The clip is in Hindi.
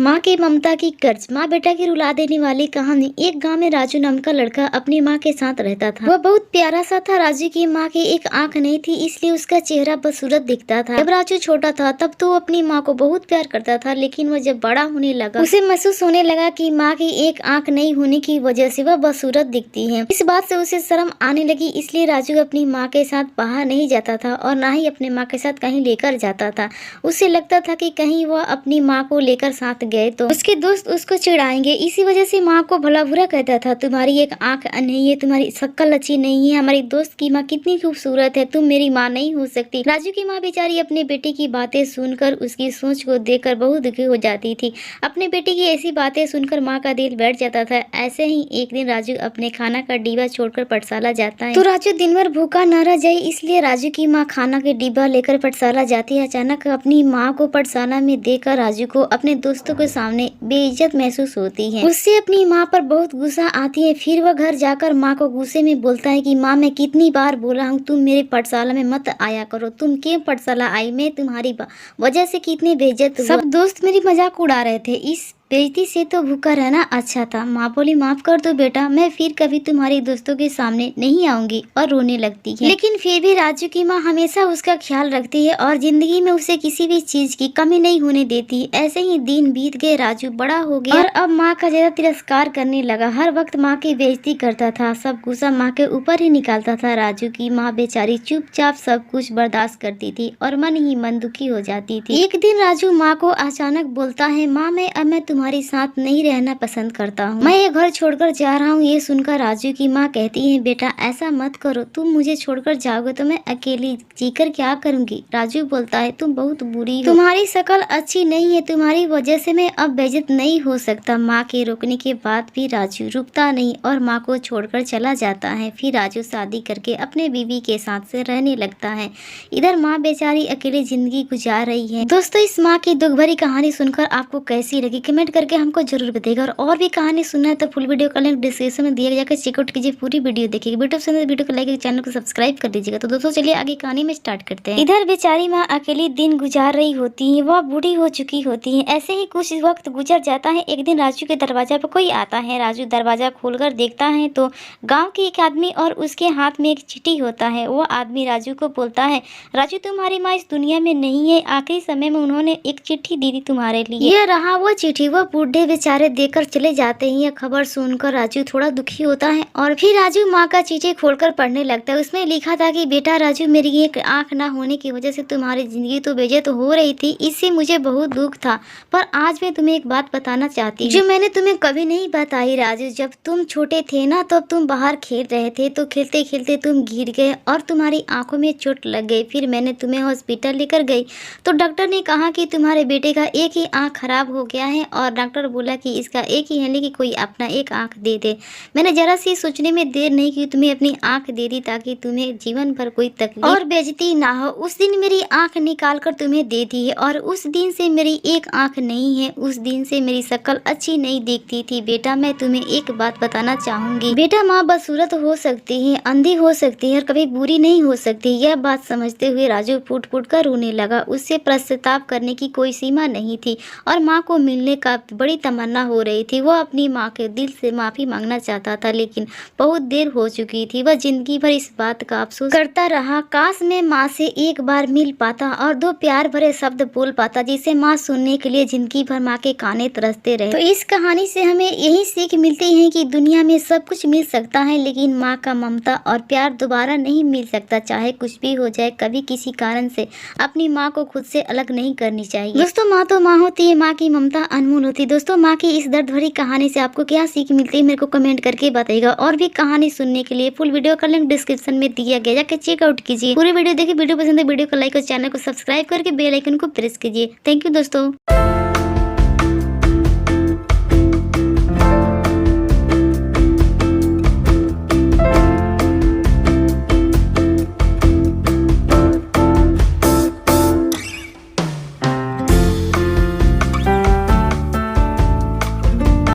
माँ की ममता की कर्ज, माँ बेटा की रुला देने वाली कहानी। एक गांव में राजू नाम का लड़का अपनी माँ के साथ रहता था। वह बहुत प्यारा सा था। राजू की माँ की एक आंख नहीं थी, इसलिए उसका चेहरा बदसूरत दिखता था। जब राजू छोटा था तब तो वो अपनी माँ को बहुत प्यार करता था, लेकिन वह जब बड़ा होने लगा उसे महसूस होने लगा कि माँ की एक आंख नहीं होने की वजह से वह बदसूरत दिखती है। इस बात से उसे शर्म आने लगी, इसलिए राजू अपनी माँ के साथ बाहर नहीं जाता था और न ही अपने माँ के साथ कहीं लेकर जाता था। उसे लगता था कि कहीं वह अपनी माँ को लेकर साथ गए तो उसके दोस्त उसको चिढ़ाएंगे। इसी वजह से माँ को भला बुरा कहता था, तुम्हारी एक आंख नहीं है, तुम्हारी शक्ल अच्छी नहीं है, हमारी दोस्त की माँ कितनी खूबसूरत है, तुम मेरी माँ नहीं हो सकती। राजू की माँ बेचारी अपने बेटे की बातें सुनकर उसकी सोच को देखकर बहुत दुखी हो जाती थी। अपने बेटे की ऐसी बातें सुनकर माँ का दिल बैठ जाता था। ऐसे ही एक दिन राजू अपने खाना का डिब्बा छोड़कर पाठशाला जाता है। तो राजू दिन भर भूखा न रह जाए, इसलिए राजू की माँ खाना के डिब्बा लेकर पाठशाला जाती है। अचानक अपनी माँ को पाठशाला में देखकर राजू को अपने दोस्तों के सामने बेइज्जत महसूस होती है। उससे अपनी माँ पर बहुत गुस्सा आती है। फिर वह घर जाकर माँ को गुस्से में बोलता है कि माँ, मैं कितनी बार बोला हूँ तुम मेरे पाठशाला में मत आया करो, तुम क्यों पाठशाला आई, मैं तुम्हारी वजह से कितनी बेइज्जत हुआ। सब दोस्त मेरी मजाक उड़ा रहे थे, इस बेइज्जती से तो भूखा रहना अच्छा था। माँ बोली, माफ कर दो बेटा, मैं फिर कभी तुम्हारे दोस्तों के सामने नहीं आऊंगी, और रोने लगती है। लेकिन फिर भी राजू की माँ हमेशा उसका ख्याल रखती है और जिंदगी में उसे किसी भी चीज की कमी नहीं होने देती। ऐसे ही दिन बीत गए, राजू बड़ा हो गया और अब माँ का ज्यादा तिरस्कार करने लगा। हर वक्त माँ की बेइज्जती करता था, सब गुस्सा माँ के ऊपर ही निकालता था। राजू की माँ बेचारी चुपचाप सब कुछ बर्दाश्त करती थी और मन ही मन दुखी हो जाती थी। एक दिन राजू माँ को अचानक बोलता है, माँ, मैं तुम्हारे साथ नहीं रहना पसंद करता हूँ, मैं ये घर छोड़कर जा रहा हूँ। ये सुनकर राजू की माँ कहती है, बेटा ऐसा मत करो, तुम मुझे छोड़कर जाओगे तो मैं अकेली जीकर क्या करूँगी। राजू बोलता है, तुम बहुत बुरी हो, तुम्हारी शक्ल अच्छी नहीं है, तुम्हारी वजह से मैं अब बेइज्जत नहीं हो सकता। माँ के रोकने के बाद भी राजू रुकता नहीं और माँ को छोड़कर चला जाता है। फिर राजू शादी करके अपने बीवी के साथ से रहने लगता है। इधर माँ बेचारी अकेली जिंदगी गुजार रही है। दोस्तों, इस माँ की दुख भरी कहानी सुनकर आपको कैसी लगी कमेंट करके हमको जरूर बताइएगा। और भी कहानी सुनना है तो फुल वीडियो का लिंक डिस्क्रिप्शन में दिया, जाकर चेकआउट कीजिए, पूरी वीडियो देखिए। वीडियो को लाइक, चैनल को सब्सक्राइब कर दीजिएगा। तो दोस्तों चलिए आगे कहानी में स्टार्ट करते हैं। इधर बेचारी माँ अकेली दिन गुजार रही होती है, वह बूढ़ी हो चुकी होती है। ऐसे ही कुछ वक्त गुजर जाता है। एक दिन राजू के दरवाजा पर कोई आता है। राजू दरवाजा खोलकर देखता है तो गाँव के एक आदमी और उसके हाथ में एक चिट्ठी होता है। वो आदमी राजू को बोलता है, राजू तुम्हारी माँ इस दुनिया में नहीं है, आखिरी समय में उन्होंने एक चिट्ठी दी थी तुम्हारे लिए, यह रहा वो चिट्ठी। वह बूढ़े बेचारे देकर चले जाते हैं। यह खबर सुनकर राजू थोड़ा दुखी होता है और फिर राजू माँ का चिट्ठी खोलकर पढ़ने लगता है। उसमें लिखा था कि बेटा राजू, मेरी एक आंख ना होने की वजह से तुम्हारी जिंदगी तो बेइज्जत हो रही थी, इससे मुझे बहुत दुख था, पर आज मैं तुम्हें एक बात बताना चाहती हूँ जो मैंने तुम्हें कभी नहीं बताई। राजू, जब तुम छोटे थे ना, तब तुम बाहर खेल रहे थे तो खेलते खेलते तुम गिर गए और तुम्हारी आंखों में चोट लग गई। फिर मैंने तुम्हें हॉस्पिटल लेकर गई तो डॉक्टर ने कहा कि तुम्हारे बेटे का एक ही आंख खराब हो गया है और डॉक्टर बोला कि इसका एक ही है, लेकिन कोई अपना एक आंख दे दे। मैंने जरा सी सोचने में देर नहीं की, तुम्हें अपनी आंख दे दी ताकि तुम्हें जीवन भर कोई तकलीफ और बेइज्जती ना हो। उस दिन मेरी आंख निकाल कर तुम्हें दे दी है और उस दिन से मेरी एक आंख नहीं है, उस दिन से मेरी शक्ल अच्छी नहीं दिखती थी। बेटा, मैं तुम्हें एक बात बताना चाहूंगी। बेटा, माँ बदसूरत हो सकती है, अंधी हो सकती है और कभी बुरी नहीं हो सकती। यह बात समझते हुए राजू फूट फूट कर रोने लगा। उससे पश्चाताप करने की कोई सीमा नहीं थी और माँ को मिलने का बड़ी तमन्ना हो रही थी। वह अपनी माँ के दिल से माफी मांगना चाहता था, लेकिन बहुत देर हो चुकी थी। वह जिंदगी भर इस बात का अफसोस करता रहा, काश मैं माँ से एक बार मिल पाता और दो प्यार भरे शब्द बोल पाता, जिसे माँ सुनने के लिए जिंदगी भर माँ के काने तरसते रहे। तो इस कहानी से हमें यही सीख मिलती है कि दुनिया में सब कुछ मिल सकता है, लेकिन माँ का ममता और प्यार दोबारा नहीं मिल सकता। चाहे कुछ भी हो जाए, कभी किसी कारण से अपनी माँ को खुद से अलग नहीं करनी चाहिए। दोस्तों, माँ तो माँ होती है, माँ की ममता अनमोल होती है। दोस्तों, माँ की इस दर्द भरी कहानी से आपको क्या सीख मिलती है मेरे को कमेंट करके बताइएगा। और भी कहानी सुनने के लिए फुल वीडियो का लिंक डिस्क्रिप्शन में दिया गया, जाकर चेकआउट कीजिए। पूरी वीडियो देखिए। वीडियो पसंद है वीडियो को लाइक और चैनल को सब्सक्राइब करके बेल आइकन को प्रेस कीजिए। थैंक यू दोस्तों।